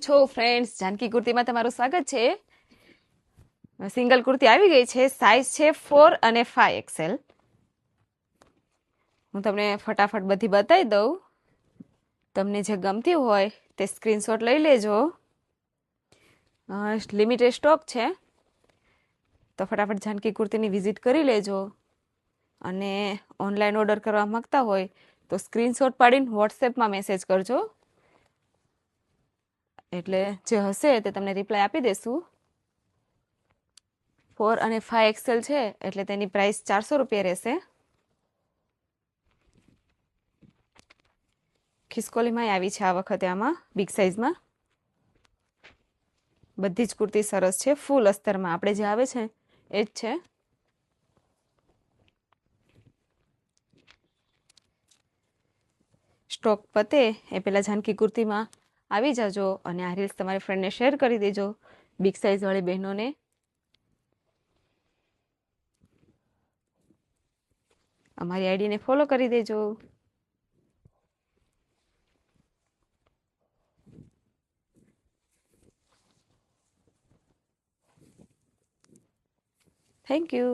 છો ફ્રેન્ડ્સ, જાનકી કુર્તીમાં તમારું સ્વાગત છે. સિંગલ કુર્તી આવી ગઈ છે. સાઇઝ છે 4 અને 5 XL. હું તમને ફટાફટ બધી બતાવી દઉં. તમને જે ગમતી હોય તે સ્ક્રીનશોટ લઈ લેજો. લિમિટેડ સ્ટોક છે, તો ફટાફટ જાનકી કુર્તીની વિઝિટ કરી લેજો. અને ઓનલાઈન ઓર્ડર કરવા માંગતા હોય તો સ્ક્રીનશોટ પાડીને વોટ્સએપમાં મેસેજ કરજો, એટલે જે હશે તે તમને રિપ્લાય આપી દેશું. 4 અને 5 XL છે એટલે તેની પ્રાઇસ 400 રૂપિયા રહેશે. ખિસકોલીમાં આવી છે આ વખતે આમાં બિગ સાઇઝમાં. બધી જ કુર્તી સરસ છે. ફૂલ અસ્તરમાં આપણે જે આવે છે એ જ છે. સ્ટોક પતે એ પહેલાં જાનકી કુર્તીમાં આવી જાજો અને આ રીલ્સ તમારી ફ્રેન્ડને શેર કરી દેજો, બિગ સાઇઝવાળી બહેનોને. અમારી આઈડીને ફોલો કરી દેજો. Thank you.